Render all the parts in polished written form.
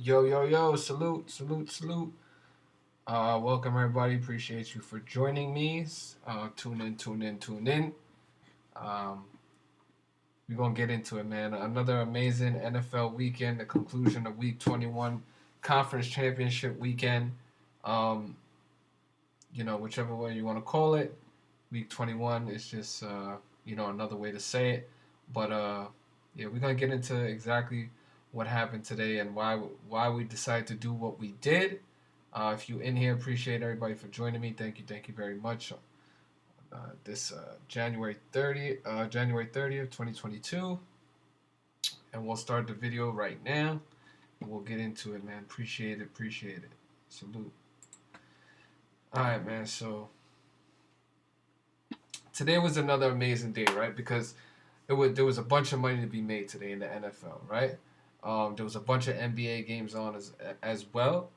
Yo, yo, yo, salute, salute, salute. Welcome everybody. Appreciate you for joining me. Tune in, tune in, tune in. Um, we're gonna get into it, man. Another amazing NFL weekend, the conclusion of Week 21, Conference Championship weekend. Um, whichever way you want to call it. Week 21 is just another way to say it. But yeah, we're gonna get into exactly what happened today and why we decided to do what we did. If you in here, appreciate everybody for joining me. Thank you very much. This January 30th, 2022, and we'll start the video right now. And we'll get into it, man. Appreciate it. Salute. All right, man. So today was another amazing day, right? Because there was a bunch of money to be made today in the NFL, right? There was a bunch of NBA games on as well.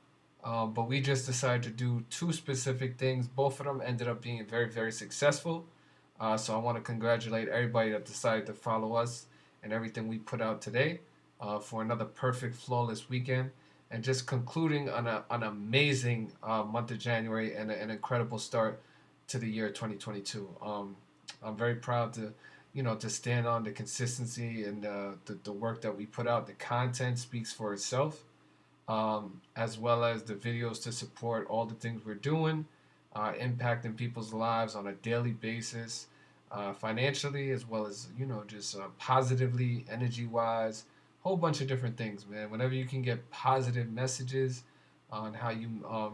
But we just decided to do two specific things. Both of them ended up being very, very successful. So I want to congratulate everybody that decided to follow us and everything we put out today for another perfect, flawless weekend. And just concluding on an amazing month of January and an incredible start to the year 2022. I'm very proud to stand on the consistency and the work that we put out. The content speaks for itself, as well as the videos to support all the things we're doing, impacting people's lives on a daily basis, financially, as well as, just positively, energy wise, whole bunch of different things, man. Whenever you can get positive messages on how how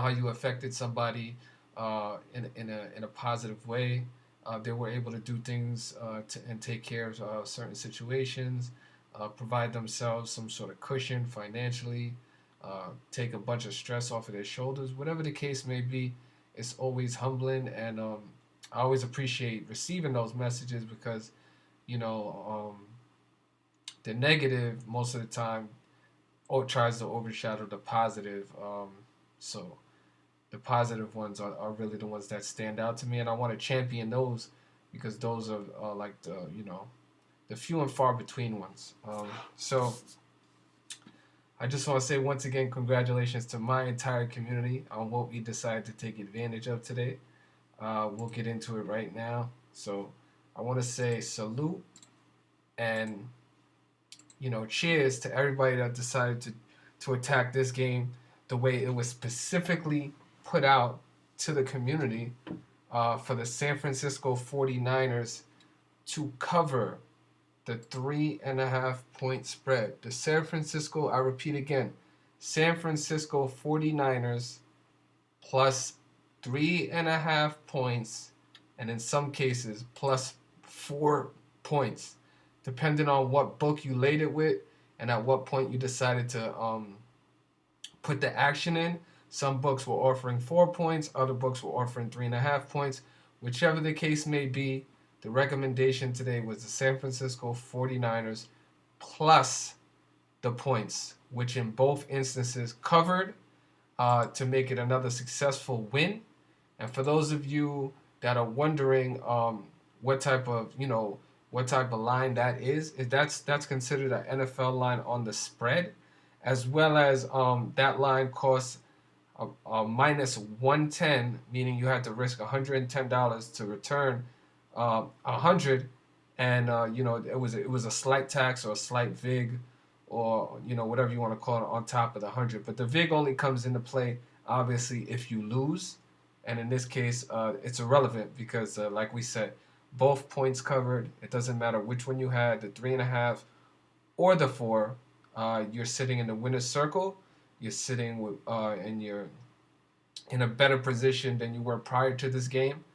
you affected somebody in a positive way. They were able to do things and take care of certain situations, provide themselves some sort of cushion financially, take a bunch of stress off of their shoulders. Whatever the case may be, it's always humbling, and I always appreciate receiving those messages because, the negative most of the time tries to overshadow the positive. So the positive ones are really the ones that stand out to me, and I want to champion those because those are like the few and far between ones. So I just want to say once again, congratulations to my entire community on what we decided to take advantage of today. We'll get into it right now. So I want to say salute and cheers to everybody that decided to attack this game the way it was specifically put out to the community for the San Francisco 49ers to cover the 3.5 point spread. The I repeat again, San Francisco 49ers plus 3.5 points, and in some cases plus 4 points, depending on what book you laid it with and at what point you decided to put the action in. Some books were offering 4 points, other books were offering 3.5 points. Whichever the case may be, the recommendation today was the San Francisco 49ers plus the points, which in both instances covered to make it another successful win. And for those of you that are wondering what type of line that is that's considered an NFL line on the spread, as well as that line costs minus 110, meaning you had to risk $110 to return 100, and it was a slight tax or a slight vig, or whatever you want to call it, on top of the 100. But the vig only comes into play obviously if you lose, and in this case it's irrelevant because like we said, both points covered. It doesn't matter which one you had, the 3.5 or the 4. You're sitting in the winner's circle. You're sitting with in a better position than you were prior to this game.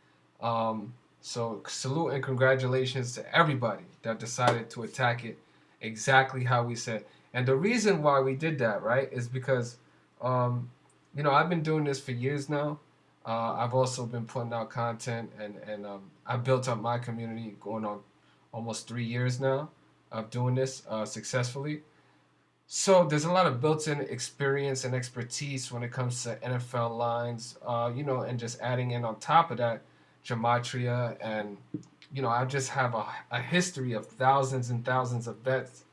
So salute and congratulations to everybody that decided to attack it exactly how we said. And the reason why we did that, right, is because I've been doing this for years now. I've also been putting out content, and I built up my community going on almost 3 years now of doing this successfully. So there's a lot of built-in experience and expertise when it comes to NFL lines, and just adding in on top of that gematria, and I just have a history of thousands and thousands of bets,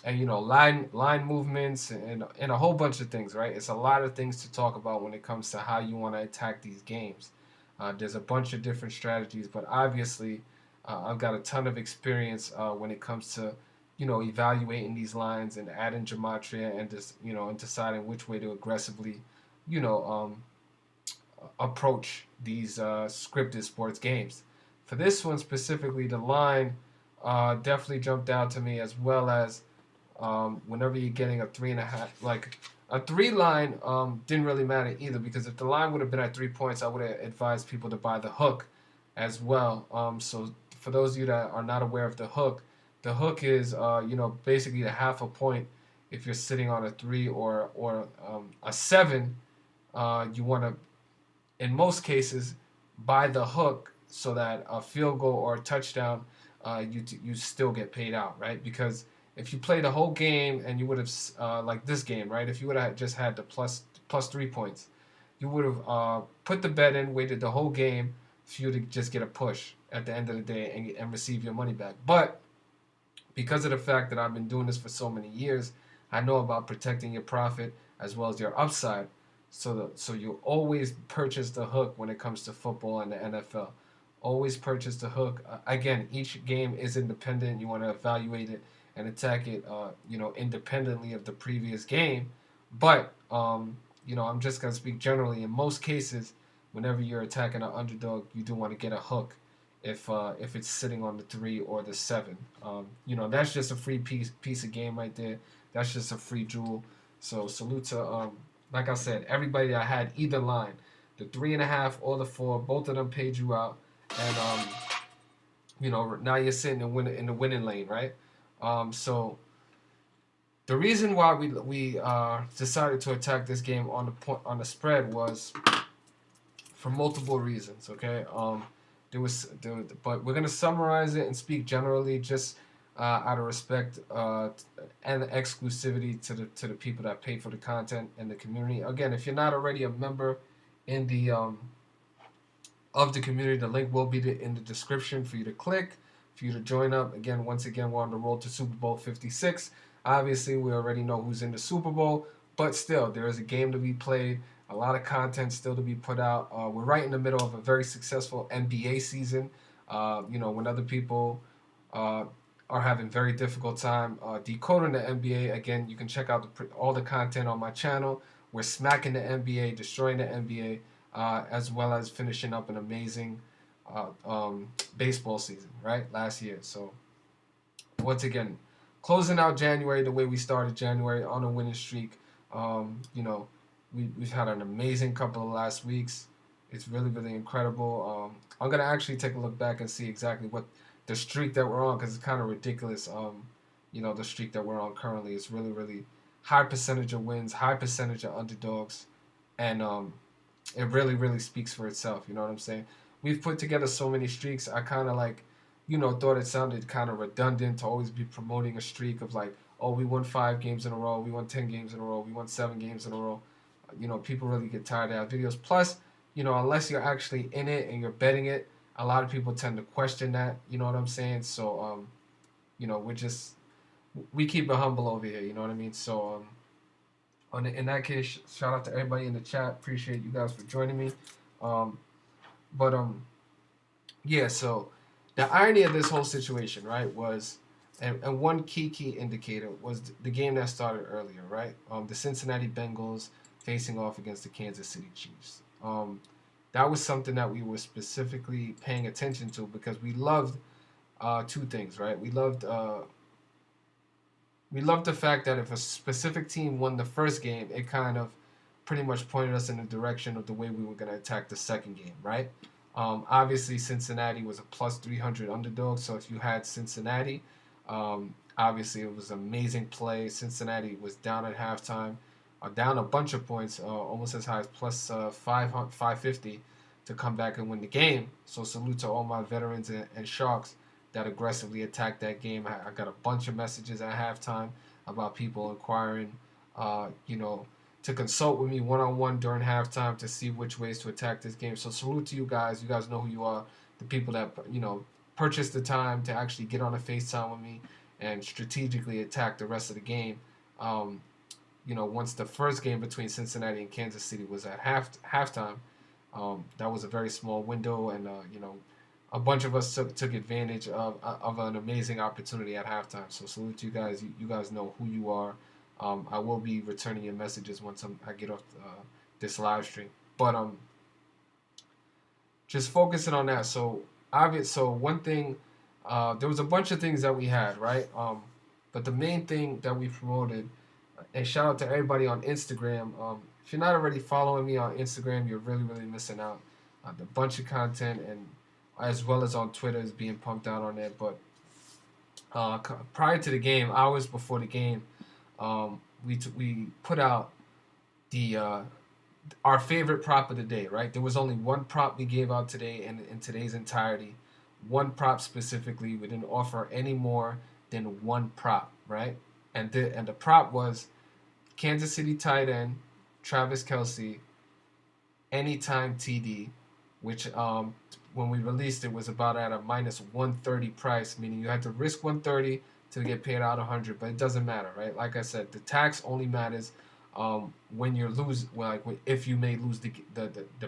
and line movements and a whole bunch of things, right? It's a lot of things to talk about when it comes to how you want to attack these games. There's a bunch of different strategies, but obviously, I've got a ton of experience when it comes to evaluating these lines and adding gematria and just and deciding which way to aggressively you know approach these scripted sports games. For this one specifically, the line definitely jumped out to me, as well as whenever you're getting a 3.5, like a 3 line, didn't really matter either, because if the line would have been at 3 points, I would have advised people to buy the hook as well. So for those of you that are not aware of the hook is basically a half a point if you're sitting on a 3 or a 7. You want to, in most cases, buy the hook so that a field goal or a touchdown, you still get paid out, right? Because if you play the whole game and you would have like this game, right? If you would have just had the plus 3 points, you would have put the bet in, waited the whole game for you to just get a push at the end of the day and receive your money back. But because of the fact that I've been doing this for so many years, I know about protecting your profit as well as your upside. So you always purchase the hook when it comes to football and the NFL. Always purchase the hook. Again, each game is independent. You want to evaluate it and attack it, independently of the previous game. But I'm just gonna speak generally. In most cases, whenever you're attacking an underdog, you do want to get a hook if it's sitting on the 3 or the 7. That's just a free piece of game right there. That's just a free jewel. So salute to like I said, everybody that had either line, the 3.5 or the 4, both of them paid you out, and now you're sitting in the winning lane, right? So the reason why we decided to attack this game on the spread was for multiple reasons. Okay, but we're gonna summarize it and speak generally, just out of respect and exclusivity to the people that pay for the content and the community. Again, if you're not already a member in the of the community, the link will be in the description for you to click, for you to join up. Once again, we're on the road to Super Bowl 56. Obviously, we already know who's in the Super Bowl, but still, there is a game to be played, a lot of content still to be put out. We're right in the middle of a very successful NBA season. When other people are having very difficult time decoding the NBA. Again, you can check out all the content on my channel. We're smacking the NBA, destroying the NBA, as well as finishing up an amazing baseball season, right? Last year. So once again, closing out January the way we started January on a winning streak. We've had an amazing couple of last weeks. It's really, really incredible. I'm going to actually take a look back and see exactly what the streak that we're on, because it's kind of ridiculous. The streak that we're on currently is really, really high percentage of wins, high percentage of underdogs, and it really, really speaks for itself. You know what I'm saying? We've put together so many streaks. I kind of thought it sounded kind of redundant to always be promoting a streak of like, oh, we won 5 games in a row, we won 10 games in a row, we won 7 games in a row. People really get tired of our videos. Plus, unless you're actually in it and you're betting it, a lot of people tend to question that. You know what I'm saying? So, we keep it humble over here. You know what I mean? So, in that case, shout out to everybody in the chat. Appreciate you guys for joining me. But yeah. So, the irony of this whole situation, right, was, and one key indicator was the game that started earlier, right? The Cincinnati Bengals facing off against the Kansas City Chiefs. That was something that we were specifically paying attention to, because we loved 2 things, right? We loved the fact that if a specific team won the first game, it kind of pretty much pointed us in the direction of the way we were going to attack the second game, right? Obviously, Cincinnati was a plus 300 underdog, so if you had Cincinnati, obviously it was amazing play. Cincinnati was down at halftime, down a bunch of points, almost as high as plus 550 to come back and win the game. So salute to all my veterans and Sharks that aggressively attacked that game. I got a bunch of messages at halftime about people inquiring, to consult with me one-on-one during halftime to see which ways to attack this game. So salute to you guys. You guys know who you are. The people that, purchased the time to actually get on a FaceTime with me and strategically attack the rest of the game. Once the first game between Cincinnati and Kansas City was at halftime, that was a very small window, and a bunch of us took advantage of an amazing opportunity at halftime. So salute to you guys. You guys know who you are. I will be returning your messages once I get off this live stream. But just focusing on that. So one thing, there was a bunch of things that we had, right? But the main thing that we promoted, and shout out to everybody on Instagram. If you're not already following me on Instagram, you're really, really missing out on a bunch of content, and as well as on Twitter is being pumped out on there. But prior to the game, hours before the game, we put out the our favorite prop of the day, right? There was only one prop we gave out today in today's entirety. One prop specifically. We didn't offer any more than one prop, right? And the prop was Kansas City tight end Travis Kelsey anytime TD, which when we released it was about at a minus 130 price, meaning you had to risk 130 to get paid out 100, but it doesn't matter, right? Like I said, the tax only matters when you're if you may lose the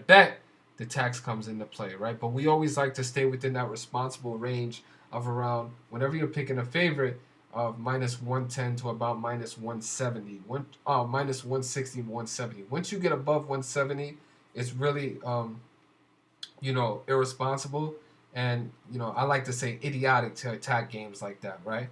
bet, the tax comes into play, right? But we always like to stay within that responsible range of around, whenever you're picking a favorite, of minus 110 to about minus 170, minus 160, 170. Once you get above 170, it's really irresponsible, and I like to say idiotic to attack games like that, right?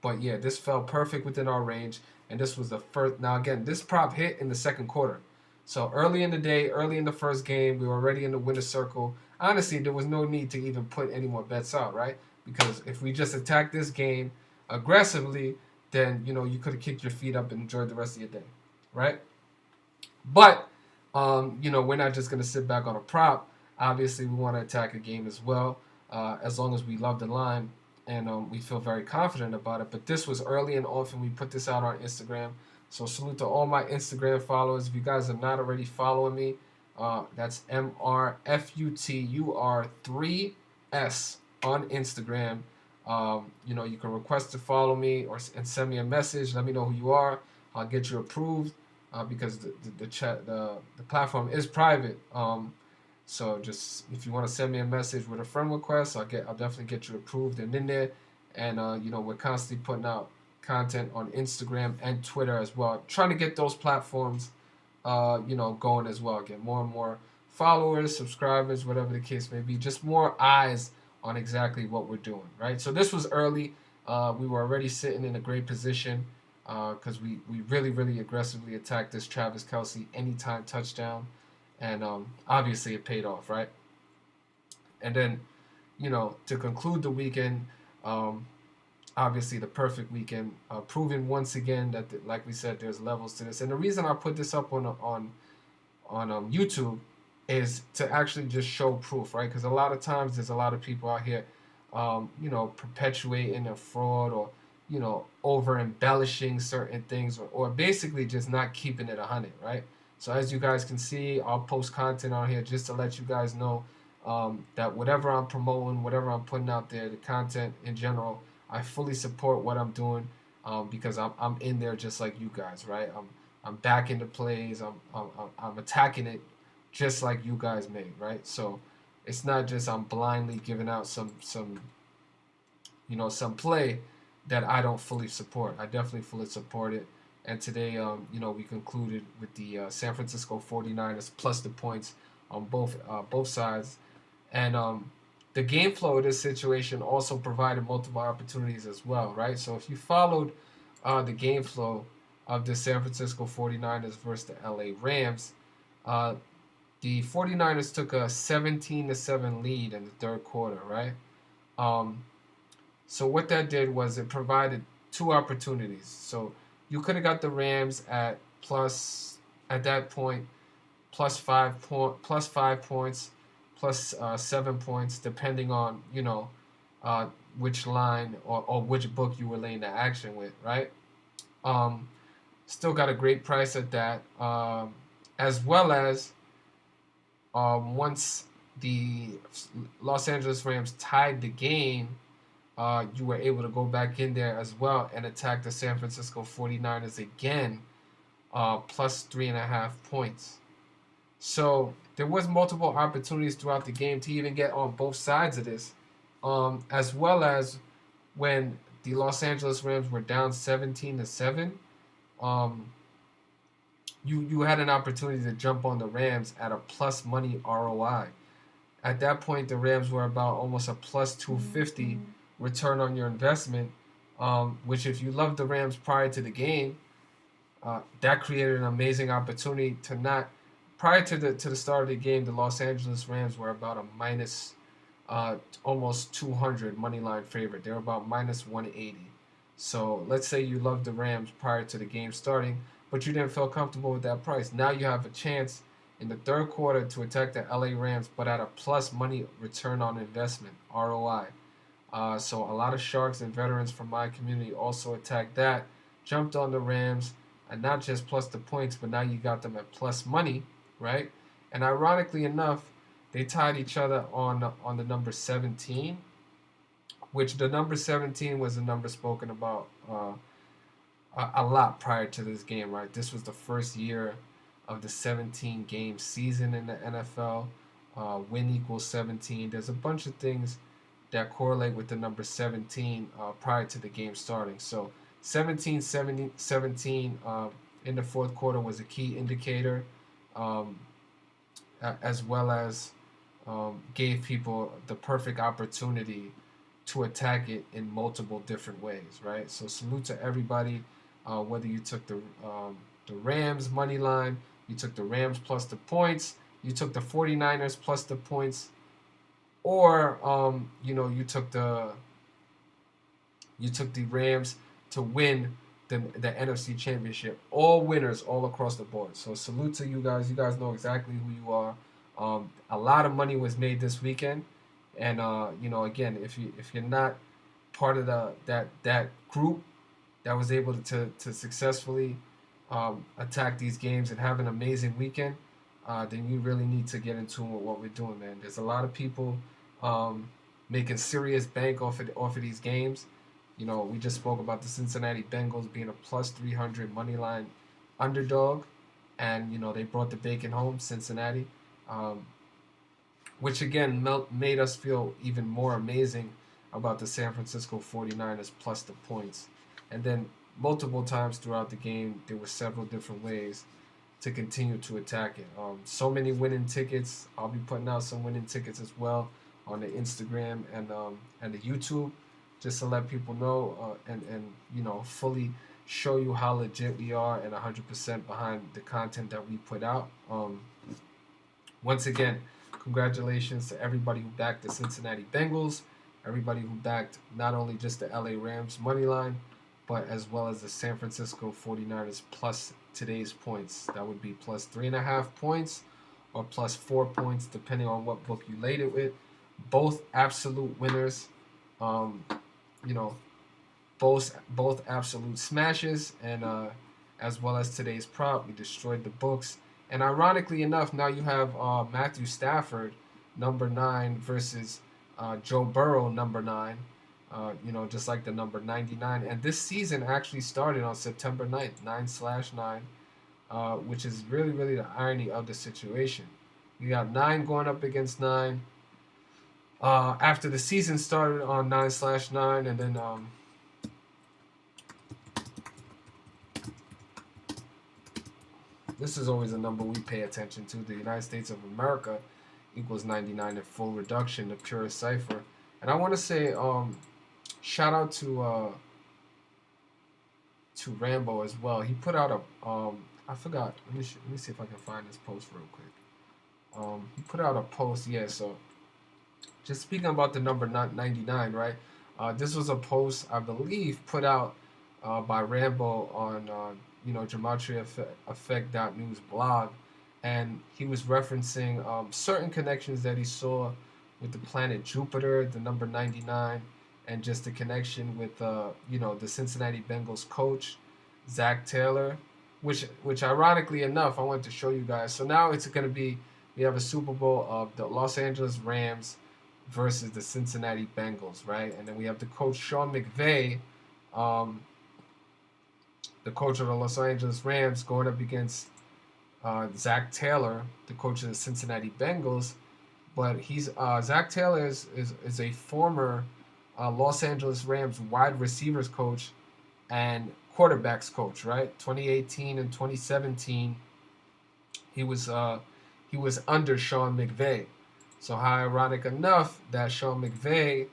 But yeah, this fell perfect within our range, and this was the first. Now again, this prop hit in the second quarter, so early in the day, early in the first game, we were already in the winner's circle. Honestly, there was no need to even put any more bets out, right? Because if we just attacked this game aggressively, then you could have kicked your feet up and enjoyed the rest of your day, right? But we're not just gonna sit back on a prop. Obviously, we want to attack a game as well, as long as we love the line and we feel very confident about it. But this was early and often. We put this out on Instagram. So salute to all my Instagram followers. If you guys are not already following me, that's MRFUTUR3S on Instagram. You can request to follow me and send me a message. Let me know who you are. I'll get you approved because the platform is private. So just if you want to send me a message with a friend request, I'll definitely get you approved and in there. And we're constantly putting out content on Instagram and Twitter as well, trying to get those platforms going as well, get more and more followers, subscribers, whatever the case may be, just more eyes on exactly what we're doing, right? So this was early. We were already sitting in a great position because we really, really aggressively attacked this Travis Kelsey anytime touchdown, and obviously it paid off, right? And then, to conclude the weekend, obviously the perfect weekend, proving once again that, like we said, there's levels to this. And the reason I put this up on YouTube is to actually just show proof, right? Because a lot of times there's a lot of people out here, perpetuating a fraud or, over embellishing certain things or basically just not keeping it 100, right? So as you guys can see, I'll post content on here just to let you guys know that whatever I'm promoting, whatever I'm putting out there, the content in general, I fully support what I'm doing because I'm in there just like you guys, right? I'm backing the plays, I'm attacking it just like you guys made, right? So it's not just I'm blindly giving out some play that I don't fully support. I definitely fully support it. And today, we concluded with the San Francisco 49ers plus the points on both sides. And the game flow of this situation also provided multiple opportunities as well, right? So if you followed the game flow of the San Francisco 49ers versus the LA Rams, the 49ers took a 17-7 lead in the third quarter, right? So what that did was it provided two opportunities. So you could have got the Rams at that point, plus 5 points, plus 7 points, depending on, which line or which book you were laying the action with, right? Still got a great price at that, as well as once the Los Angeles Rams tied the game, you were able to go back in there as well and attack the San Francisco 49ers again, plus 3.5 points. So there was multiple opportunities throughout the game to even get on both sides of this, as well as when the Los Angeles Rams were down 17-7. Um, you had an opportunity to jump on the Rams at a plus money ROI. At that point, the Rams were about almost a plus 250 return on your investment, which if you loved the Rams prior to the game, that created an amazing opportunity to not. Prior to the start of the game, the Los Angeles Rams were about a minus almost 200 money line favorite. They were about minus 180. So let's say you loved the Rams prior to the game starting, but you didn't feel comfortable with that price. Now you have a chance in the third quarter to attack the LA Rams, but at a plus money return on investment, ROI. So a lot of sharks and veterans from my community also attacked that, jumped on the Rams, and not just plus the points, but now you got them at plus money, right? And ironically enough, they tied each other on the number 17, which the number 17 was a number spoken about a lot prior to this game, right? This was the first year of the 17-game season in the NFL. Win equals 17. There's a bunch of things that correlate with the number 17 prior to the game starting. So 17 in the fourth quarter was a key indicator, as well as gave people the perfect opportunity to attack it in multiple different ways, right? So salute to everybody, whether you took the Rams money line, you took the Rams plus the points, you took the 49ers plus the points, or you took the Rams to win the NFC Championship. All winners all across the board. So salute to you guys. You guys know exactly who you are. A lot of money was made this weekend, and again, if you're not part of that group that was able to successfully attack these games and have an amazing weekend, then you really need to get into what we're doing, man. There's a lot of people making serious bank off of these games. We just spoke about the Cincinnati Bengals being a plus 300 money line underdog, and they brought the bacon home, Cincinnati, which again made us feel even more amazing about the San Francisco 49ers plus the points. And then multiple times throughout the game, there were several different ways to continue to attack it. So many winning tickets. I'll be putting out some winning tickets as well on the Instagram and the YouTube, just to let people know and fully show you how legit we are and 100% behind the content that we put out. Once again, congratulations to everybody who backed the Cincinnati Bengals, everybody who backed not only just the LA Rams money line, but as well as the San Francisco 49ers plus today's points. That would be plus 3.5 points or plus 4 points, depending on what book you laid it with. Both absolute winners. Both absolute smashes, and as well as today's prop, we destroyed the books. And ironically enough, now you have Matthew Stafford, number 9, versus Joe Burrow, number 9. Just like the number 99. And this season actually started on September 9th, 9/9, which is really, really the irony of the situation. You got 9 going up against 9. After the season started on 9/9, and then this is always a number we pay attention to. The United States of America equals 99 in full reduction, the purest cipher. And I want to say shout out to Rambo as well. He put out a I forgot. Let me see if I can find this post real quick. He put out a post. Yeah. So just speaking about the number 99, right? This was a post I believe put out by Rambo on Gematria Effect.news blog, and he was referencing certain connections that he saw with the planet Jupiter, the number 99, and just the connection with the Cincinnati Bengals coach Zach Taylor, which ironically enough I wanted to show you guys. So now it's going to be, we have a Super Bowl of the Los Angeles Rams versus the Cincinnati Bengals, right? And then we have the coach Sean McVay, um, the coach of the Los Angeles Rams, going up against Zach Taylor, the coach of the Cincinnati Bengals. But he's Zach Taylor is a former Los Angeles Rams wide receivers coach and quarterbacks coach, right? 2018 and 2017, he was uh, he was under Sean McVay. So how ironic enough that Sean McVay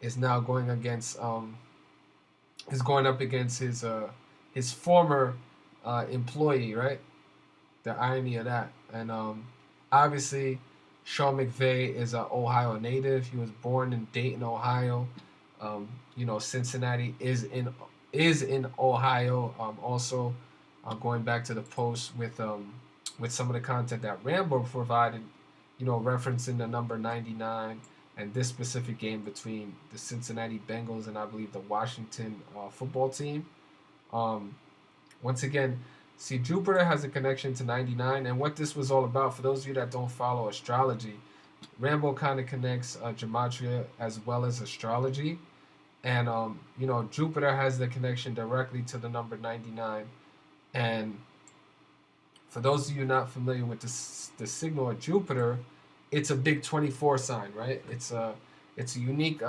is now going against is going up against his former employee, right? The irony of that. And obviously, Sean McVay is an Ohio native. He was born in Dayton, Ohio. Cincinnati is in Ohio. Also, going back to the post with some of the content that Rambo provided, referencing the number 99 and this specific game between the Cincinnati Bengals and I believe the Washington football team. Um, Once again, see, Jupiter has a connection to 99, and what this was all about, for those of you that don't follow astrology, Rambo kind of connects gematria as well as astrology. And, Jupiter has the connection directly to the number 99. And for those of you not familiar with the signal of Jupiter, it's a big 24 sign, right? It's a unique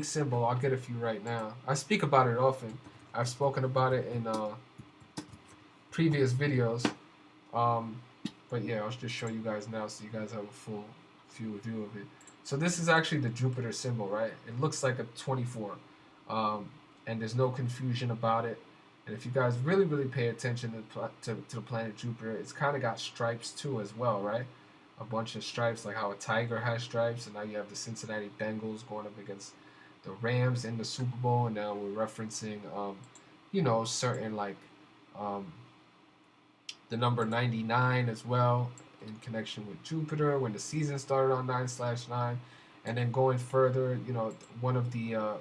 symbol. I'll get a few right now. I speak about it often. I've spoken about it in previous videos. But yeah, I'll just show you guys now so you guys have a full view of it. So this is actually the Jupiter symbol, right? It looks like a 24. And there's no confusion about it. And if you guys really, really pay attention to the planet Jupiter, it's kind of got stripes too as well, right? A bunch of stripes, like how a tiger has stripes. And now you have the Cincinnati Bengals going up against the Rams in the Super Bowl. And now we're referencing, certain like the number 99 as well in connection with Jupiter when the season started on 9/9. And then going further, one of the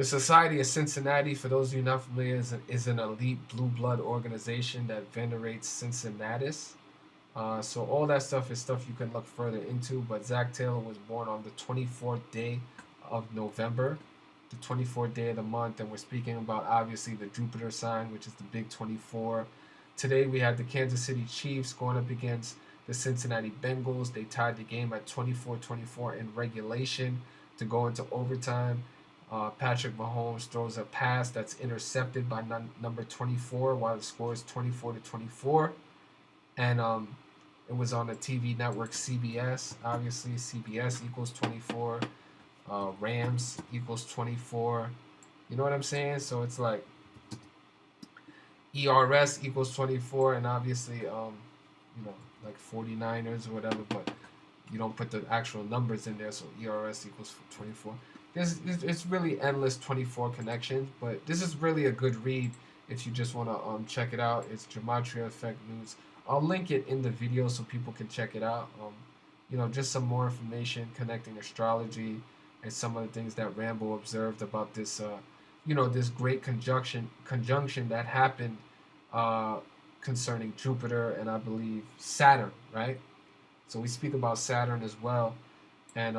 Society of Cincinnati, for those of you not familiar, is an elite blue blood organization that venerates Cincinnatus. So all that stuff is stuff you can look further into. But Zach Taylor was born on the 24th day of November, the 24th day of the month, and we're speaking about obviously the Jupiter sign, which is the big 24. Today we had the Kansas City Chiefs going up against the Cincinnati Bengals. They tied the game at 24-24 in regulation to go into overtime. Patrick Mahomes throws a pass that's intercepted by number 24 while the score is 24-24. And it was on the TV network CBS. Obviously, CBS equals 24. Rams equals 24. You know what I'm saying? So it's like ERS equals 24, and obviously, like 49ers or whatever, but you don't put the actual numbers in there, so ERS equals 24. It's really endless 24 connections, but this is really a good read if you just want to check it out. It's Gematria Effect News. I'll link it in the video so people can check it out. Just some more information connecting astrology and some of the things that Rambo observed about this, this great conjunction that happened concerning Jupiter and I believe Saturn, right? So we speak about Saturn as well, and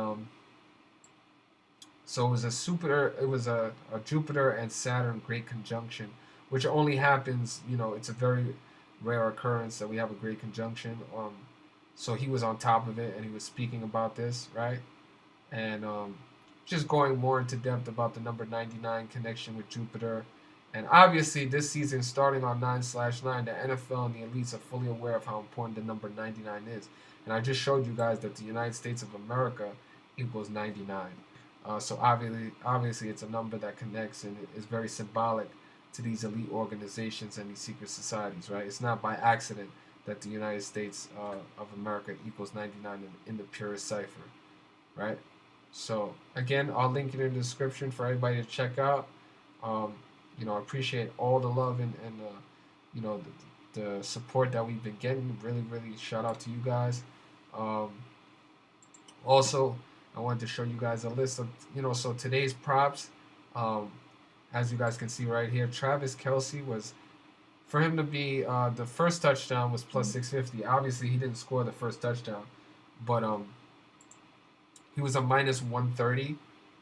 so it was a Jupiter and Saturn great conjunction, which only happens, it's a very rare occurrence that we have a great conjunction. So he was on top of it and he was speaking about this, right? And just going more into depth about the number 99 connection with Jupiter. And obviously this season starting on 9/9, the NFL and the elites are fully aware of how important the number 99 is. And I just showed you guys that the United States of America equals 99. So obviously it's a number that connects and is very symbolic to these elite organizations and these secret societies, right? It's not by accident that the United States of America equals 99 in the purest cipher, right? So again, I'll link it in the description for everybody to check out. I appreciate all the love and the support that we've been getting. Really, really shout out to you guys. Also, I wanted to show you guys a list of, so today's props, as you guys can see right here, Travis Kelsey was, for him to be, the first touchdown was plus 650. Obviously, he didn't score the first touchdown, but he was a minus 130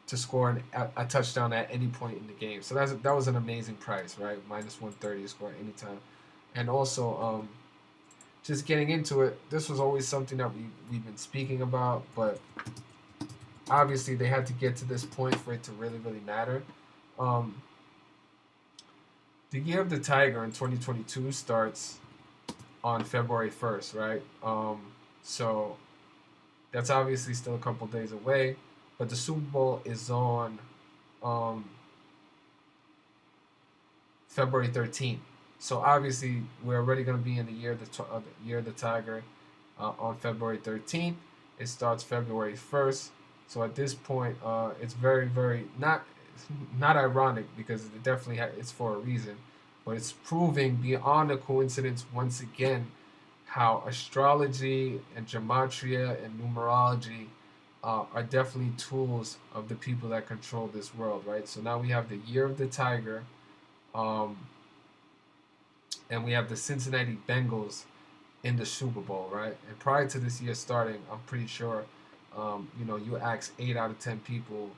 to score a touchdown at any point in the game. So that was an amazing price, right? Minus 130 to score any time. And also, just getting into it, this was always something that we've been speaking about, but obviously they had to get to this point for it to really, really matter. The year of the Tiger in 2022 starts on February 1st, right? So that's obviously still a couple days away, but the Super Bowl is on February 13th. So obviously we're already going to be in the year of the Tiger on February 13th. It starts February 1st. So at this point, it's very, very not ironic, because it definitely it's for a reason, but it's proving beyond a coincidence once again how astrology and gematria and numerology are definitely tools of the people that control this world, right? So now we have the year of the Tiger, and we have the Cincinnati Bengals in the Super Bowl, right? And prior to this year starting, I'm pretty sure, you ask 8 out of 10 people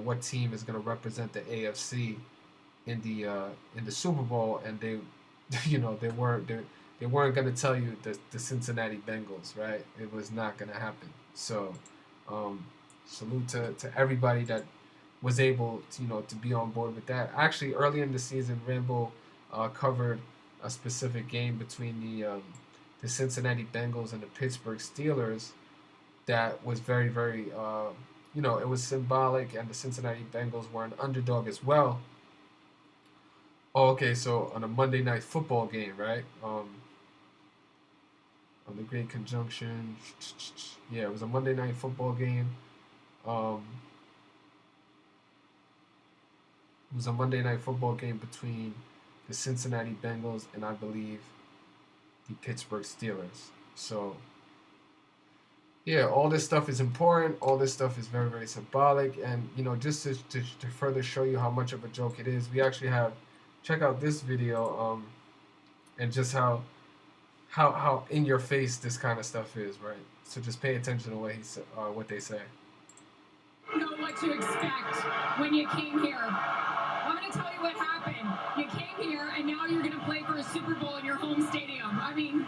what team is going to represent the AFC in the Super Bowl, and they, they weren't going to tell you the Cincinnati Bengals, right? It was not going to happen. So, salute to everybody that was able to be on board with that. Actually, early in the season, Rambo covered a specific game between the Cincinnati Bengals and the Pittsburgh Steelers that was very, very, it was symbolic, and the Cincinnati Bengals were an underdog as well. Oh, okay, so on a Monday Night Football game, right? On the Great Conjunction, yeah, it was a Monday Night Football game. It was a Monday Night Football game between the Cincinnati Bengals and, I believe, the Pittsburgh Steelers. So, yeah, all this stuff is important. All this stuff is very, very symbolic. And, just to further show you how much of a joke it is, we actually have, check out this video, and just how in your face this kind of stuff is, right? So just pay attention to what they say. You know what to expect when you came here. I'm going to tell you what happened. You came here, and now you're going to play for a Super Bowl in your home stadium. I mean,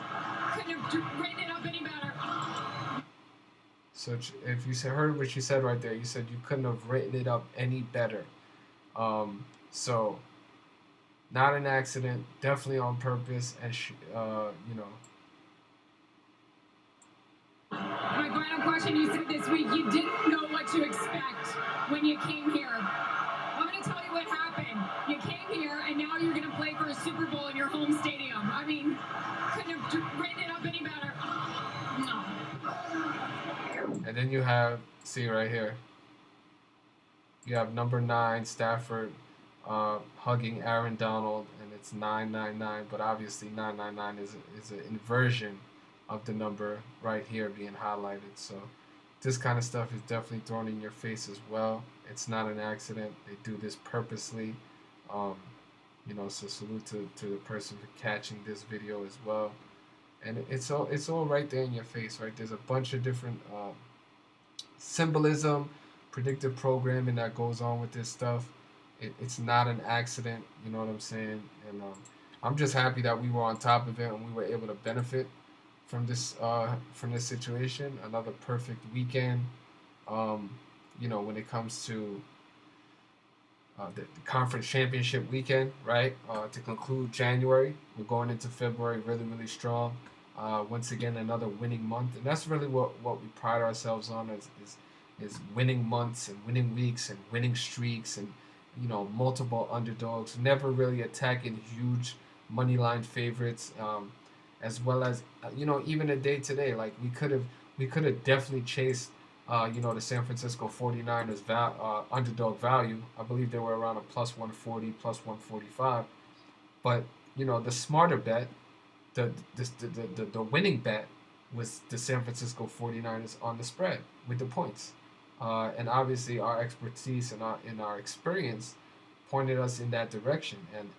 couldn't have written it up any better. So if you heard what you said right there, you said you couldn't have written it up any better. So not an accident, definitely on purpose, and My final question, you said this week you didn't know what to expect when you came here. I'm going to tell you what happened. You came here, and now you're going to play for a Super Bowl in your home stadium. I mean, couldn't have written it up any better. No. And then you have, see right here, you have number 9, Stafford, hugging Aaron Donald, and it's 999, but obviously 999 is an inversion of the number right here being highlighted. So this kind of stuff is definitely thrown in your face as well. It's not an accident. They do this purposely. So salute to the person for catching this video as well. And it's all right there in your face, right? There's a bunch of different symbolism, predictive programming that goes on with this stuff. It's not an accident, you know what I'm saying? And I'm just happy that we were on top of it and we were able to benefit from this situation. Another perfect weekend, when it comes to the conference championship weekend, right? To conclude January, we're going into February really, really strong. Once again, another winning month, and that's really what we pride ourselves on is winning months and winning weeks and winning streaks and multiple underdogs, never really attacking huge money line favorites, as well as even a day today, like we could have definitely chased the San Francisco 49ers underdog value. I believe they were around a plus 140, plus 145, but the smarter bet, the winning bet was the San Francisco 49ers on the spread with the points. And obviously our expertise and our experience pointed us in that direction. And,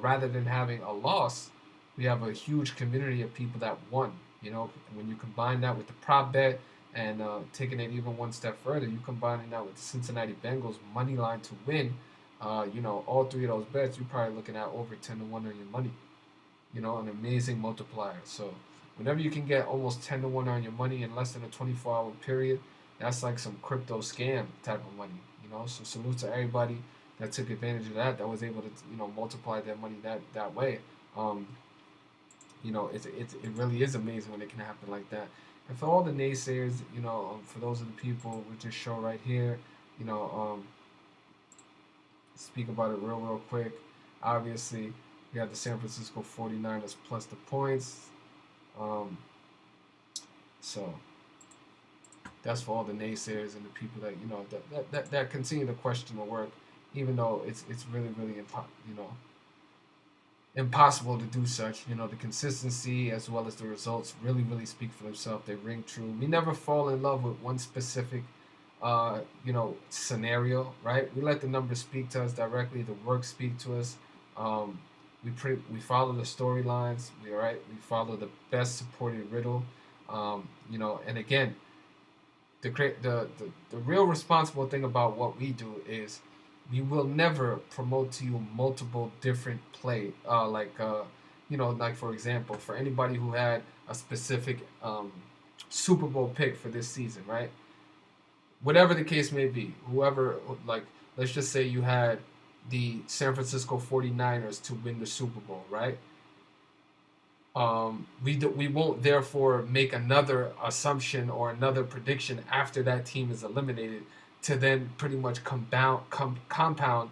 rather than having a loss, we have a huge community of people that won. You know, when you combine that with the prop bet and taking it even one step further, you combining that with the Cincinnati Bengals money line to win. You know, all three of those bets, you're probably looking at over 10-1 on your money. You know, an amazing multiplier. So whenever you can get almost 10-1 on your money in less than a 24-hour period, that's like some crypto scam type of money. You know, so salute to everybody that took advantage of that, that was able to, you know, multiply their money that way. Um, you know, it really is amazing when it can happen like that. And for all the naysayers, you know, for those of the people with this show right here, you know, speak about it real quick. Obviously, we have the San Francisco 49ers plus the points. Um, so that's for all the naysayers and the people that, you know, that continue to question the work, even though it's really you know, impossible to do such. You know, the consistency as well as the results really speak for themselves. They ring true. We never fall in love with one specific you know, scenario, right? We let the numbers speak to us directly, the work speak to us. Um, we follow the storylines, we follow the best supported riddle. You know, and again, the real responsible thing about what we do is we will never promote to you multiple different play you know, like for example, for anybody who had a specific Super Bowl pick for this season, right? Whatever the case may be, whoever, like, let's just say you had the San Francisco 49ers to win the Super Bowl, right? We won't therefore make another assumption or another prediction after that team is eliminated to then pretty much compound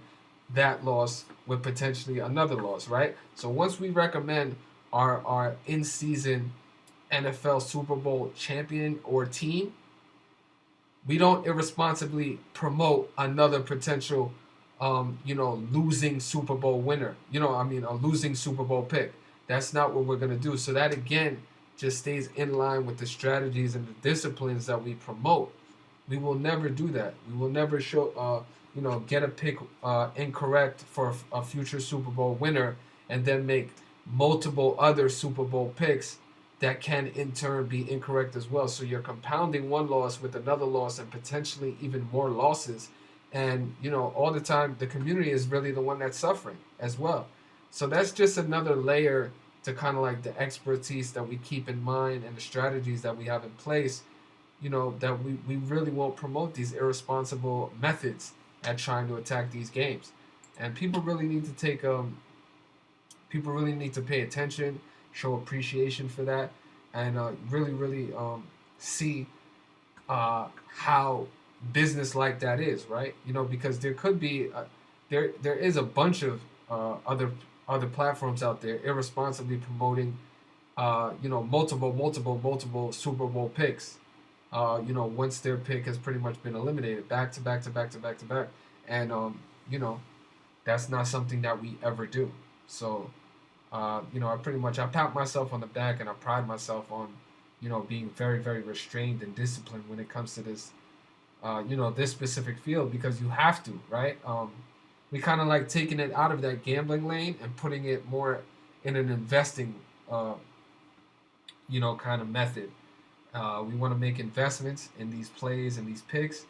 that loss with potentially another loss, right? So once we recommend our in-season NFL Super Bowl champion or team, we don't irresponsibly promote another potential, you know, losing Super Bowl winner. You know, I mean, a losing Super Bowl pick. That's not what we're going to do. So that, again, just stays in line with the strategies and the disciplines that we promote. We will never do that. We will never show, you know, get a pick incorrect for a future Super Bowl winner and then make multiple other Super Bowl picks that can in turn be incorrect as well. So you're compounding one loss with another loss and potentially even more losses. And, you know, all the time, the community is really the one that's suffering as well. So that's just another layer to kind of like the expertise that we keep in mind and the strategies that we have in place, you know, that we really won't promote these irresponsible methods at trying to attack these games. And people really need to people really need to pay attention, show appreciation for that, and really see how business like that is, right? You know, because there could be there is a bunch of other platforms out there irresponsibly promoting you know, multiple Super Bowl picks. You know, once their pick has pretty much been eliminated, back to back, and you know, that's not something that we ever do. So, you know, I pat myself on the back and I pride myself on, you know, being very restrained and disciplined when it comes to this, you know, this specific field, because you have to, right? We kind of like taking it out of that gambling lane and putting it more in an investing, you know, kind of method. We want to make investments in these plays and these picks,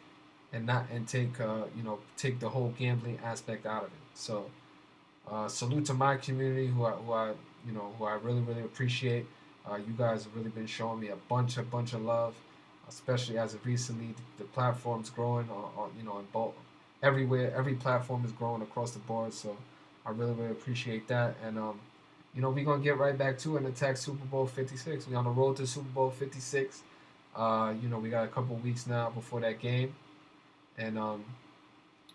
and not and take you know, take the whole gambling aspect out of it. So salute to my community who I you know, who I really appreciate. You guys have really been showing me a bunch of love, especially as of recently. The platform's growing on you know, in both everywhere. Every platform is growing across the board. So I really appreciate that. And you know, we're gonna get right back to it and attack Super Bowl 56. We're on the road to Super Bowl 56. You know, we got a couple weeks now before that game, and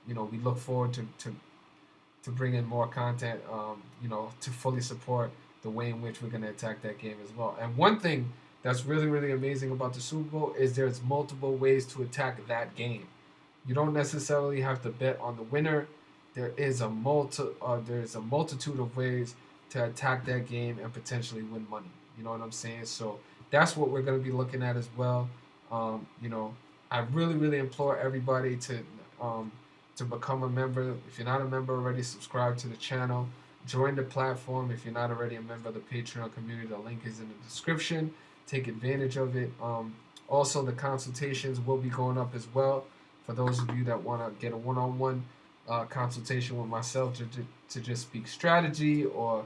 you know, we look forward to bring in more content, you know, to fully support the way in which we're going to attack that game as well. And one thing that's really amazing about the Super Bowl is there's multiple ways to attack that game. You don't necessarily have to bet on the winner. There's a multitude of ways to attack that game and potentially win money. You know what I'm saying? So that's what we're going to be looking at as well. You know, I really implore everybody to become a member. If you're not a member already, subscribe to the channel. Join the platform if you're not already a member of the Patreon community. The link is in the description. take advantage of it. Also, the consultations will be going up as well for those of you that want to get a one-on-one consultation with myself to just speak strategy or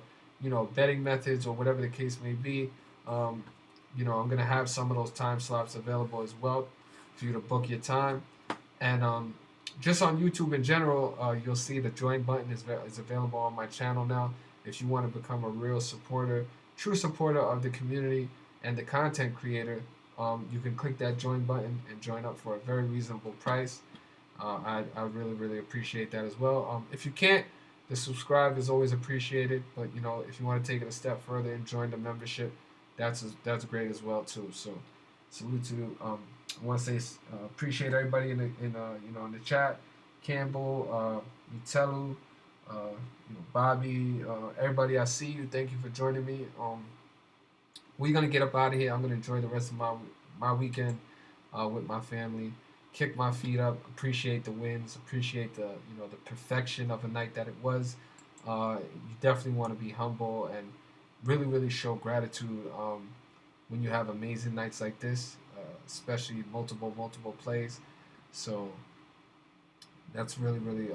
betting methods or whatever the case may be. I'm gonna have some of those time slots available as well for you to book your time. And just on YouTube in general, you'll see the join button is available on my channel now. If you want to become a real supporter, true supporter of the community and the content creator, you can click that join button and join up for a very reasonable price. I really, really appreciate that as well. If you can't, the subscribe is always appreciated. But if you want to take it a step further and join the membership, that's great as well too. So salute to I want to say appreciate everybody in the chat, Campbell, Utelu, Bobby, everybody I see you. Thank you for joining me. We're gonna get up out of here. I'm gonna enjoy the rest of my weekend with my family. Kick my feet up. Appreciate the wins. Appreciate the the perfection of a night that it was. You definitely want to be humble and really, really show gratitude when you have amazing nights like this, especially multiple plays. So that's really, really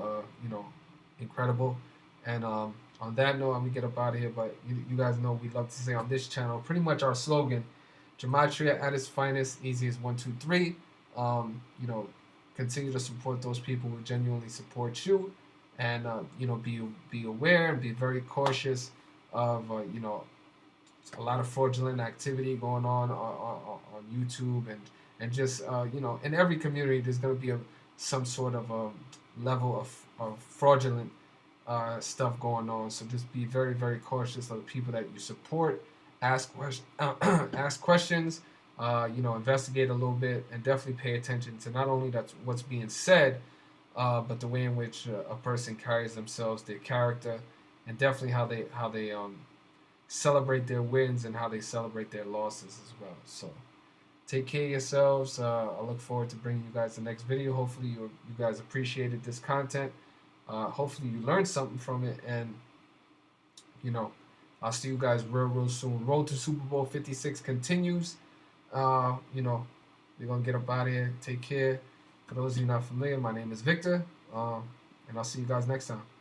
incredible. And on that note, I'm gonna get up out of here. But you guys know we love to say on this channel, pretty much our slogan, Gematria at its finest, easy as 1, 2, 3. Continue to support those people who genuinely support you, and be aware and be very cautious of a lot of fraudulent activity going on YouTube, and just in every community there's going to be some sort of level of fraudulent stuff going on. So just be very, very cautious of the people that you support. Ask questions. Investigate a little bit, and definitely pay attention to not only what's being said, but the way in which a person carries themselves, their character, and definitely how they celebrate their wins and how they celebrate their losses as well. So take care of yourselves. I look forward to bringing you guys the next video. Hopefully you guys appreciated this content. Hopefully you learned something from it, and I'll see you guys real soon. Road to Super Bowl 56 continues. We're gonna get up out of here. Take care. For those of you not familiar, my name is Victor, and I'll see you guys next time.